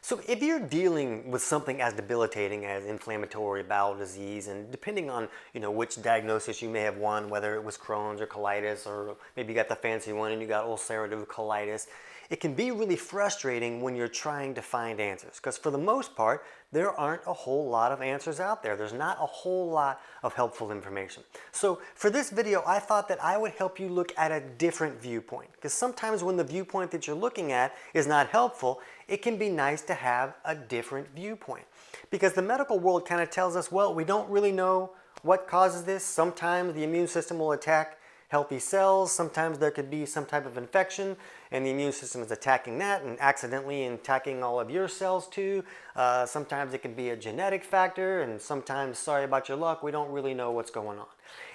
So if you're dealing with something as debilitating as inflammatory bowel disease, and depending on which diagnosis you may have won, whether it was Crohn's or colitis, or maybe you got the fancy one and you got ulcerative colitis, it can be really frustrating when you're trying to find answers, because for the most part there aren't a whole lot of answers out there. There's not a whole lot of helpful information. So for this video, I thought that I would help you look at a different viewpoint, because sometimes when the viewpoint that you're looking at is not helpful, it can be nice to have a different viewpoint. Because the medical world kind of tells us, well, we don't really know what causes this. Sometimes the immune system will attack healthy cells. Sometimes there could be some type of infection and the immune system is attacking that and accidentally attacking all of your cells too. Sometimes it can be a genetic factor, and sometimes, sorry about your luck, we don't really know what's going on.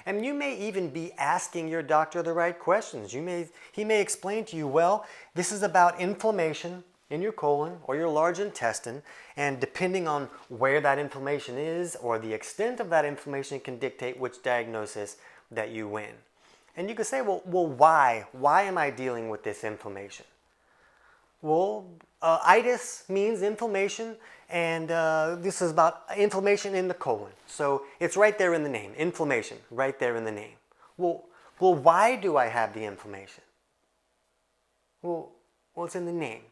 And you may even be asking your doctor the right questions. He may explain to you, well, this is about inflammation in your colon or your large intestine, and depending on where that inflammation is or the extent of that inflammation can dictate which diagnosis that you win. And you could say, well, why? Why am I dealing with this inflammation? Well, itis means inflammation, and this is about inflammation in the colon. So it's right there in the name, inflammation, right there in the name. Well, why do I have the inflammation? Well, it's in the name.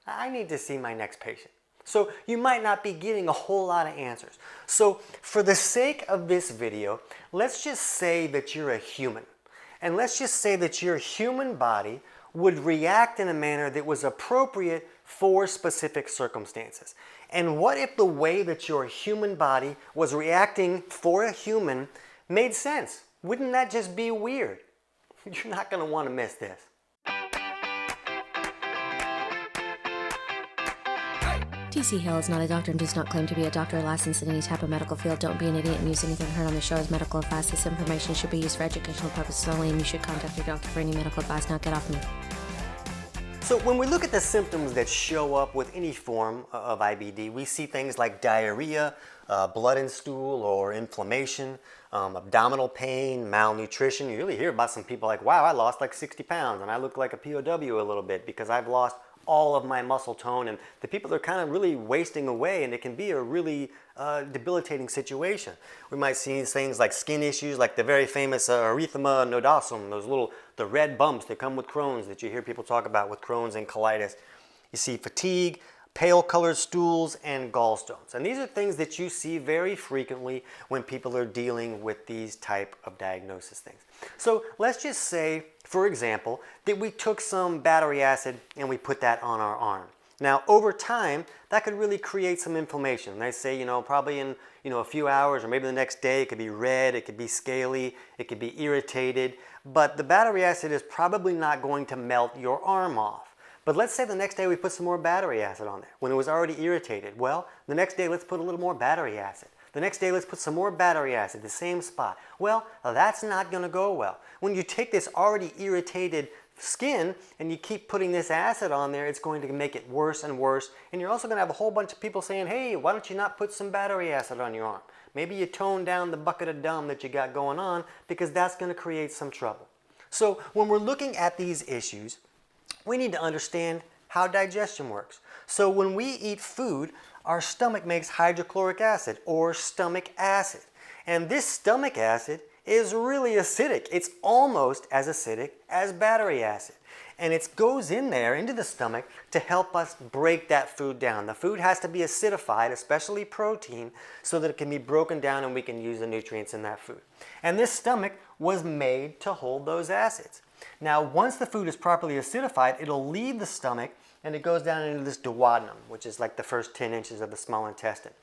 I need to see my next patient. So you might not be getting a whole lot of answers. So for the sake of this video, let's just say that you're a human. And let's just say that your human body would react in a manner that was appropriate for specific circumstances. And what if the way that your human body was reacting for a human made sense? Wouldn't that just be weird? You're not going to want to miss this. TC Hill is not a doctor and does not claim to be a doctor or licensed in any type of medical field. Don't be an idiot and use anything heard on the show as medical advice. This information should be used for educational purposes only, and you should contact your doctor for any medical advice. Now get off me. So when we look at the symptoms that show up with any form of IBD, we see things like diarrhea, blood in stool or inflammation, abdominal pain, malnutrition. You really hear about some people like, wow, I lost like 60 pounds and I look like a POW a little bit because I've lost all of my muscle tone, and the people are kind of really wasting away, and it can be a really debilitating situation. We might see things like skin issues, like the very famous erythema nodosum, the red bumps that come with Crohn's that you hear people talk about with Crohn's and colitis. You see fatigue, pale colored stools, and gallstones. And these are things that you see very frequently when people are dealing with these type of diagnosis things. So let's just say, for example, that we took some battery acid and we put that on our arm. Now, over time, that could really create some inflammation. They say, probably in a few hours or maybe the next day, it could be red, it could be scaly, it could be irritated, but the battery acid is probably not going to melt your arm off. But let's say the next day we put some more battery acid on there when it was already irritated. Well, the next day let's put a little more battery acid. The next day let's put some more battery acid, the same spot. Well, that's not going to go well. When you take this already irritated skin and you keep putting this acid on there, it's going to make it worse and worse. And you're also going to have a whole bunch of people saying, hey, why don't you not put some battery acid on your arm? Maybe you tone down the bucket of dumb that you got going on, because that's going to create some trouble. So when we're looking at these issues, we need to understand how digestion works. So when we eat food, our stomach makes hydrochloric acid or stomach acid. And this stomach acid is really acidic. It's almost as acidic as battery acid. And it goes in there into the stomach to help us break that food down. The food has to be acidified, especially protein, so that it can be broken down and we can use the nutrients in that food. And this stomach was made to hold those acids. Now, once the food is properly acidified, it'll leave the stomach and it goes down into this duodenum, which is like the first 10 inches of the small intestine.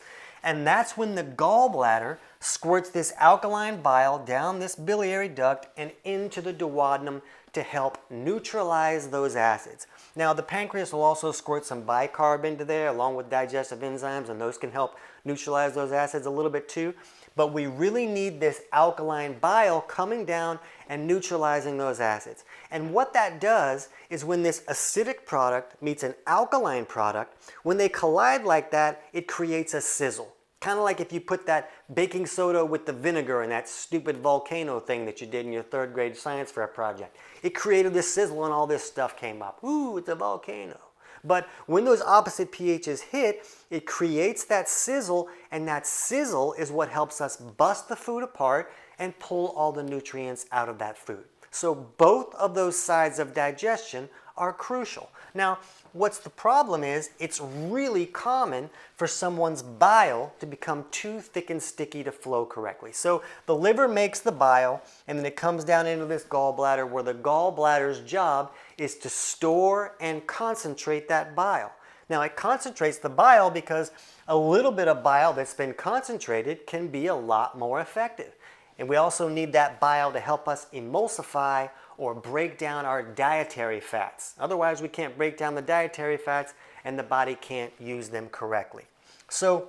And that's when the gallbladder squirts this alkaline bile down this biliary duct and into the duodenum to help neutralize those acids. Now, the pancreas will also squirt some bicarb into there along with digestive enzymes, and those can help neutralize those acids a little bit too. But we really need this alkaline bile coming down and neutralizing those acids. And what that does is when this acidic product meets an alkaline product, when they collide like that, it creates a sizzle. Kind of like if you put that baking soda with the vinegar and that stupid volcano thing that you did in your 3rd grade science fair project. It created this sizzle and all this stuff came up. Ooh, it's a volcano. But when those opposite pHs hit, it creates that sizzle, and that sizzle is what helps us bust the food apart and pull all the nutrients out of that food. So both of those sides of digestion are crucial. Now, what's the problem is it's really common for someone's bile to become too thick and sticky to flow correctly. So the liver makes the bile, and then it comes down into this gallbladder, where the gallbladder's job is to store and concentrate that bile. Now, it concentrates the bile because a little bit of bile that's been concentrated can be a lot more effective. And we also need that bile to help us emulsify or break down our dietary fats. Otherwise, we can't break down the dietary fats and the body can't use them correctly. So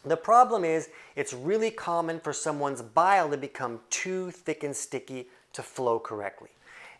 the problem is it's really common for someone's bile to become too thick and sticky to flow correctly.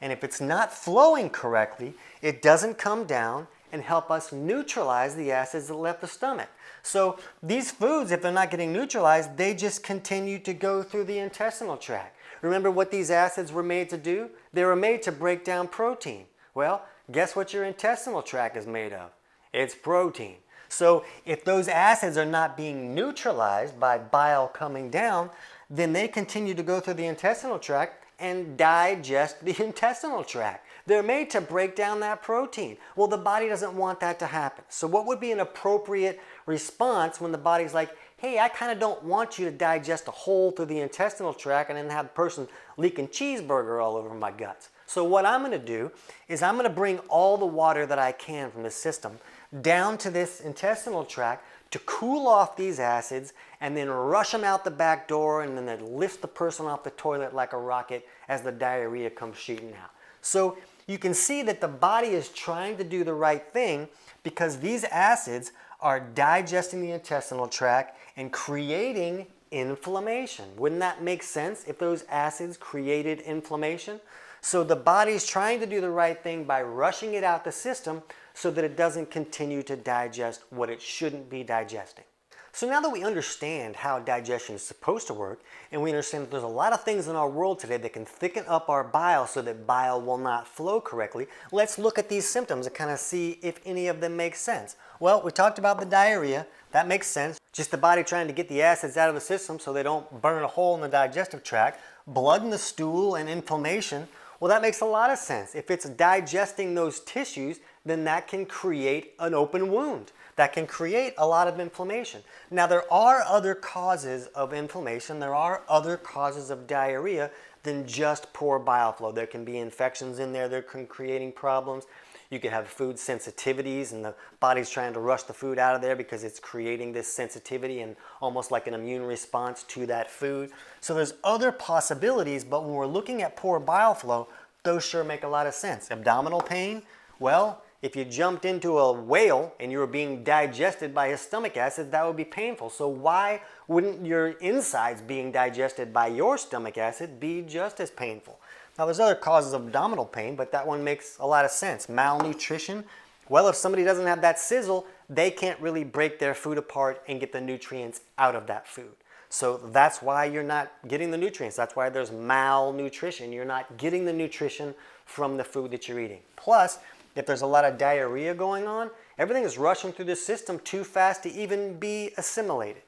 And if it's not flowing correctly, it doesn't come down and help us neutralize the acids that left the stomach. So these foods, if they're not getting neutralized, they just continue to go through the intestinal tract. Remember what these acids were made to do? They were made to break down protein. Well, guess what your intestinal tract is made of? It's protein. So if those acids are not being neutralized by bile coming down, then they continue to go through the intestinal tract and digest the intestinal tract. They're made to break down that protein. Well, the body doesn't want that to happen. So what would be an appropriate response when the body's like, hey, I kind of don't want you to digest a hole through the intestinal tract and then have the person leaking cheeseburger all over my guts? So what I'm going to do is I'm going to bring all the water that I can from the system down to this intestinal tract to cool off these acids, and then rush them out the back door, and then lift the person off the toilet like a rocket as the diarrhea comes shooting out. So you can see that the body is trying to do the right thing because these acids are digesting the intestinal tract and creating inflammation. Wouldn't that make sense if those acids created inflammation? So the body's trying to do the right thing by rushing it out the system so that it doesn't continue to digest what it shouldn't be digesting. So now that we understand how digestion is supposed to work, and we understand that there's a lot of things in our world today that can thicken up our bile so that bile will not flow correctly, let's look at these symptoms and kind of see if any of them make sense. Well, we talked about the diarrhea. That makes sense. Just the body trying to get the acids out of the system so they don't burn a hole in the digestive tract. Blood in the stool and inflammation. Well, that makes a lot of sense. If it's digesting those tissues, then that can create an open wound. That can create a lot of inflammation. Now, there are other causes of inflammation. There are other causes of diarrhea than just poor bile flow. There can be infections in there that can creating problems. You can have food sensitivities, and the body's trying to rush the food out of there because it's creating this sensitivity and almost like an immune response to that food. So there's other possibilities, but when we're looking at poor bile flow, those sure make a lot of sense. Abdominal pain, well, if you jumped into a whale and you were being digested by his stomach acid, that would be painful. So why wouldn't your insides being digested by your stomach acid be just as painful? Now, there's other causes of abdominal pain, but that one makes a lot of sense. Malnutrition. Well, if somebody doesn't have that sizzle, they can't really break their food apart and get the nutrients out of that food. So that's why you're not getting the nutrients. That's why there's malnutrition. You're not getting the nutrition from the food that you're eating. Plus, if there's a lot of diarrhea going on, everything is rushing through the system too fast to even be assimilated.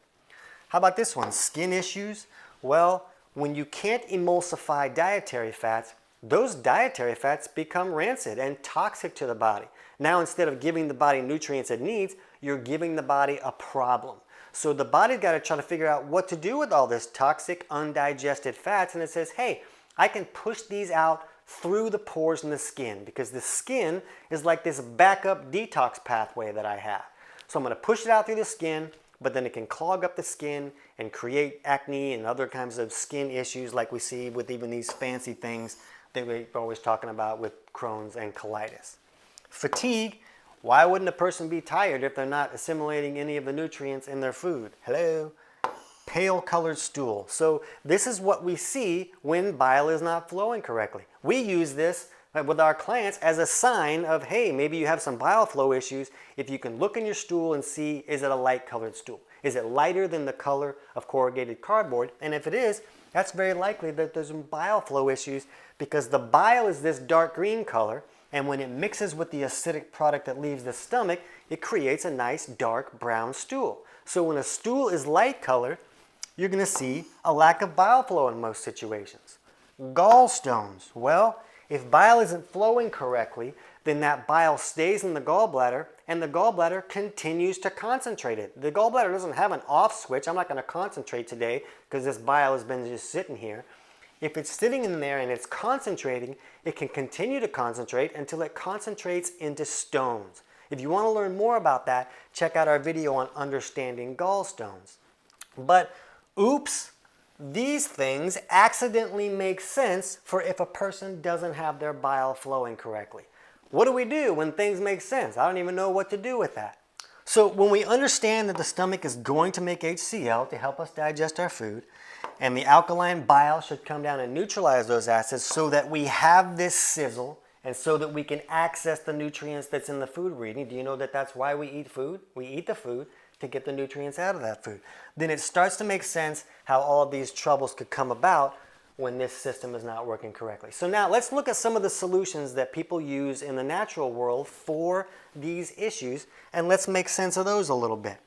How about this one? Skin issues. Well, when you can't emulsify dietary fats, those dietary fats become rancid and toxic to the body. Now, instead of giving the body nutrients it needs, you're giving the body a problem. So the body's got to try to figure out what to do with all this toxic, undigested fats, and it says, hey, I can push these out through the pores in the skin, because the skin is like this backup detox pathway that I have. So I'm going to push it out through the skin, but then it can clog up the skin and create acne and other kinds of skin issues like we see with even these fancy things that we're always talking about with Crohn's and colitis. Fatigue. Why wouldn't a person be tired if they're not assimilating any of the nutrients in their food? Hello? Pale colored stool. So this is what we see when bile is not flowing correctly. We use this with our clients as a sign of, hey, maybe you have some bile flow issues. If you can look in your stool and see, is it a light colored stool? Is it lighter than the color of corrugated cardboard? And if it is, that's very likely that there's some bile flow issues, because the bile is this dark green color and when it mixes with the acidic product that leaves the stomach, it creates a nice dark brown stool. So when a stool is light colored, you're going to see a lack of bile flow in most situations. Gallstones. Well, if bile isn't flowing correctly, then that bile stays in the gallbladder and the gallbladder continues to concentrate it. The gallbladder doesn't have an off switch. I'm not going to concentrate today because this bile has been just sitting here. If it's sitting in there and it's concentrating, it can continue to concentrate until it concentrates into stones. If you want to learn more about that, check out our video on understanding gallstones. But oops, these things accidentally make sense for if a person doesn't have their bile flowing correctly. What do we do when things make sense? I don't even know what to do with that. So when we understand that the stomach is going to make HCl to help us digest our food, and the alkaline bile should come down and neutralize those acids so that we have this sizzle and so that we can access the nutrients that's in the food we're eating. Do you know that that's why we eat food? We eat the food to get the nutrients out of that food. Then it starts to make sense how all of these troubles could come about when this system is not working correctly. So now let's look at some of the solutions that people use in the natural world for these issues, and let's make sense of those a little bit.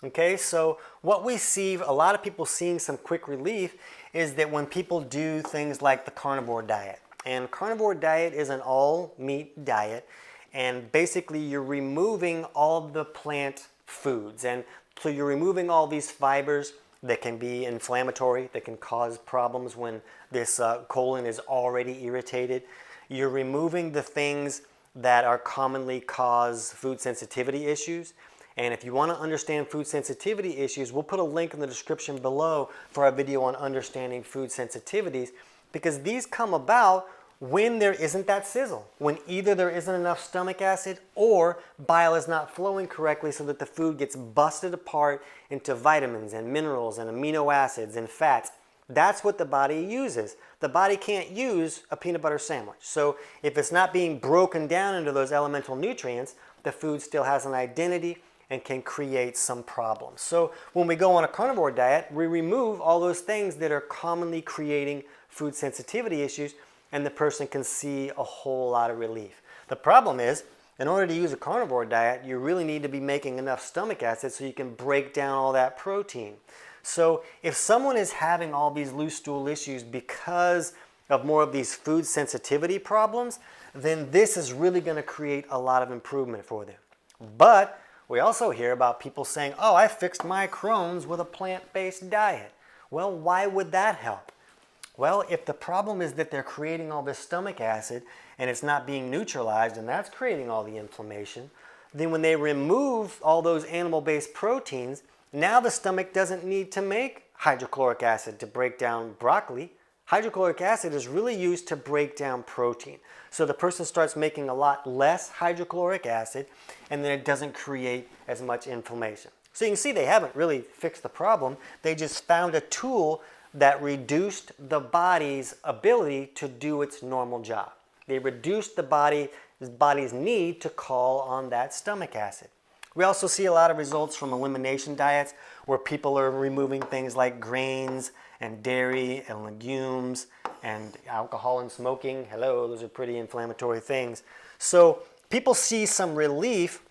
Okay, so what we see, a lot of people seeing some quick relief is that when people do things like the carnivore diet. And carnivore diet is an all meat diet, and basically you're removing all the plant foods, and so you're removing all these fibers that can be inflammatory, that can cause problems when this colon is already irritated. You're removing the things that are commonly cause food sensitivity issues. And if you want to understand food sensitivity issues, we'll put a link in the description below for our video on understanding food sensitivities, because these come about when there isn't that sizzle, when either there isn't enough stomach acid or bile is not flowing correctly so that the food gets busted apart into vitamins and minerals and amino acids and fats. That's what the body uses. The body can't use a peanut butter sandwich. So if it's not being broken down into those elemental nutrients, the food still has an identity and can create some problems. So when we go on a carnivore diet, we remove all those things that are commonly creating food sensitivity issues, and the person can see a whole lot of relief. The problem is, in order to use a carnivore diet, you really need to be making enough stomach acid so you can break down all that protein. So if someone is having all these loose stool issues because of more of these food sensitivity problems, then this is really going to create a lot of improvement for them. But we also hear about people saying, oh, I fixed my Crohn's with a plant-based diet. Well, why would that help? Well, if the problem is that they're creating all this stomach acid and it's not being neutralized and that's creating all the inflammation, then when they remove all those animal-based proteins, now the stomach doesn't need to make hydrochloric acid to break down broccoli. Hydrochloric acid is really used to break down protein. So the person starts making a lot less hydrochloric acid, and then it doesn't create as much inflammation. So you can see they haven't really fixed the problem. They just found a tool that reduced the body's ability to do its normal job. They reduced the body's need to call on that stomach acid. We also see a lot of results from elimination diets where people are removing things like grains and dairy and legumes and alcohol and smoking. Hello, those are pretty inflammatory things. So people see some relief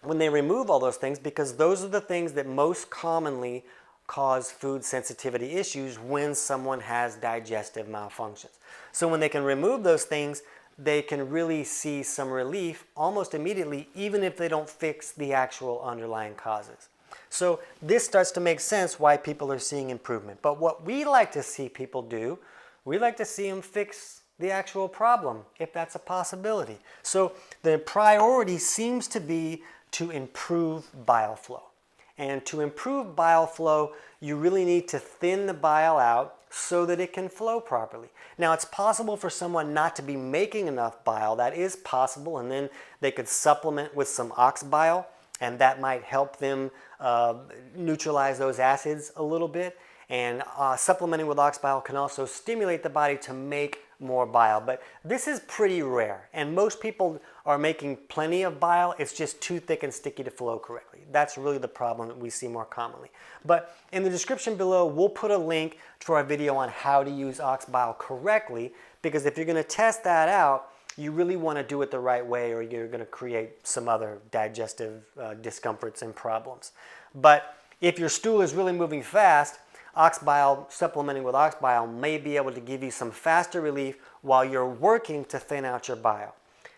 when they remove all those things, because those are the things that most commonly cause food sensitivity issues when someone has digestive malfunctions. So when they can remove those things, they can really see some relief almost immediately, even if they don't fix the actual underlying causes. So this starts to make sense why people are seeing improvement. But what we like to see people do, we like to see them fix the actual problem, if that's a possibility. So the priority seems to be to improve bile flow. And to improve bile flow, you really need to thin the bile out so that it can flow properly. Now, it's possible for someone not to be making enough bile. That is possible, and then they could supplement with some ox bile, and that might help them neutralize those acids a little bit. And supplementing with ox bile can also stimulate the body to make more bile. But this is pretty rare, and most people are making plenty of bile. It's just too thick and sticky to flow correctly. That's really the problem that we see more commonly. But in the description below, we'll put a link to our video on how to use ox bile correctly, because if you're going to test that out, you really want to do it the right way or you're going to create some other digestive discomforts and problems. But if your stool is really moving fast, ox bile, supplementing with ox bile may be able to give you some faster relief while you're working to thin out your bile.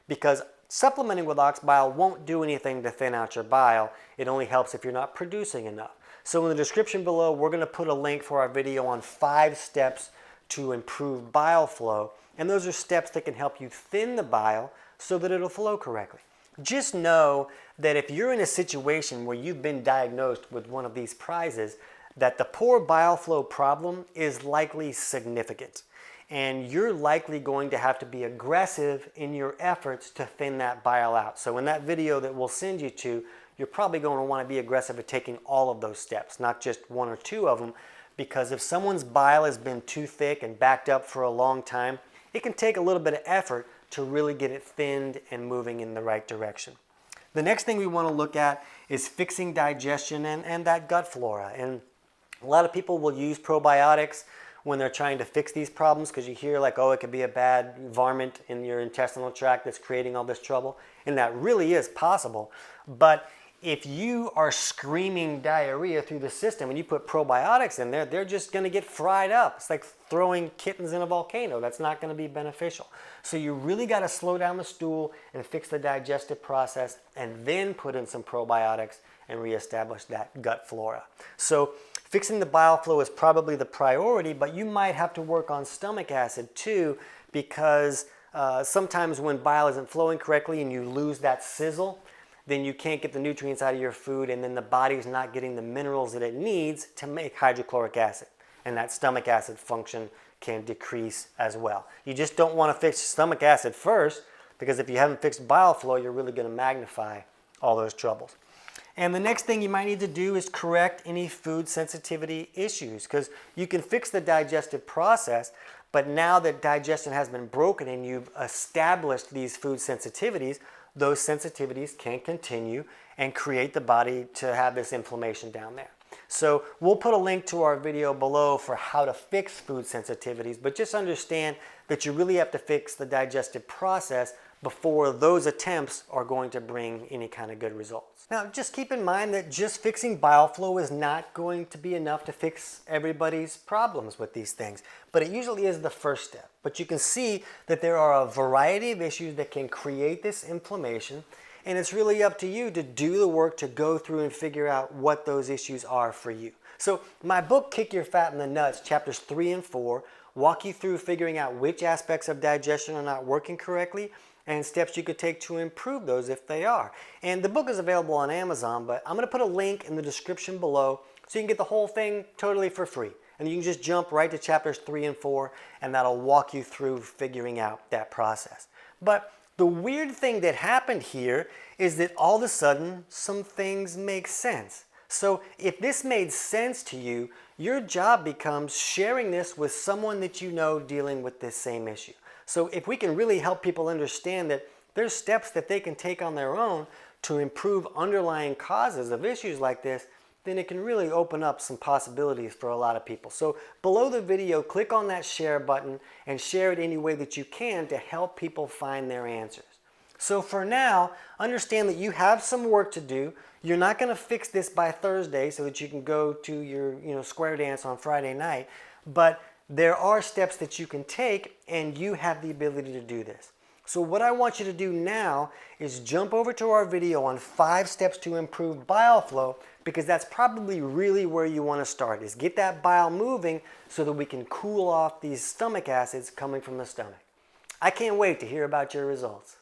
Because supplementing with ox bile won't do anything to thin out your bile. It only helps if you're not producing enough. So in the description below, we're going to put a link for our video on 5 steps to improve bile flow. And those are steps that can help you thin the bile so that it'll flow correctly. Just know that if you're in a situation where you've been diagnosed with one of these prizes, that the poor bile flow problem is likely significant. And you're likely going to have to be aggressive in your efforts to thin that bile out. So in that video that we'll send you to, you're probably going to want to be aggressive at taking all of those steps, not just 1 or 2 of them, because if someone's bile has been too thick and backed up for a long time, it can take a little bit of effort to really get it thinned and moving in the right direction. The next thing we want to look at is fixing digestion and that gut flora. And a lot of people will use probiotics when they're trying to fix these problems because you hear like, oh, it could be a bad varmint in your intestinal tract that's creating all this trouble. And that really is possible. But if you are screaming diarrhea through the system and you put probiotics in there, they're just going to get fried up. It's like throwing kittens in a volcano. That's not going to be beneficial. So you really got to slow down the stool and fix the digestive process and then put in some probiotics and reestablish that gut flora. So fixing the bile flow is probably the priority, but you might have to work on stomach acid too, because sometimes when bile isn't flowing correctly and you lose that sizzle, then you can't get the nutrients out of your food, and then the body's not getting the minerals that it needs to make hydrochloric acid. And that stomach acid function can decrease as well. You just don't want to fix stomach acid first, because if you haven't fixed bile flow, you're really going to magnify all those troubles. And the next thing you might need to do is correct any food sensitivity issues, because you can fix the digestive process, but now that digestion has been broken and you've established these food sensitivities, those sensitivities can continue and create the body to have this inflammation down there. So we'll put a link to our video below for how to fix food sensitivities, but just understand that you really have to fix the digestive process before those attempts are going to bring any kind of good results. Now, just keep in mind that just fixing bile flow is not going to be enough to fix everybody's problems with these things, but it usually is the first step. But you can see that there are a variety of issues that can create this inflammation, and it's really up to you to do the work to go through and figure out what those issues are for you. So my book, Kick Your Fat in the Nuts, chapters 3 and 4, walk you through figuring out which aspects of digestion are not working correctly and steps you could take to improve those if they are. And the book is available on Amazon, but I'm going to put a link in the description below so you can get the whole thing totally for free. And you can just jump right to chapters 3 and 4, and that'll walk you through figuring out that process. But the weird thing that happened here is that all of a sudden, some things make sense. So if this made sense to you, your job becomes sharing this with someone that you know dealing with this same issue. So if we can really help people understand that there's steps that they can take on their own to improve underlying causes of issues like this, then it can really open up some possibilities for a lot of people. So below the video, click on that share button and share it any way that you can to help people find their answers. So for now, understand that you have some work to do. You're not going to fix this by Thursday so that you can go to your square dance on Friday night, but there are steps that you can take, and you have the ability to do this. So what I want you to do now is jump over to our video on 5 steps to improve bile flow, because that's probably really where you want to start, is get that bile moving so that we can cool off these stomach acids coming from the stomach. I can't wait to hear about your results.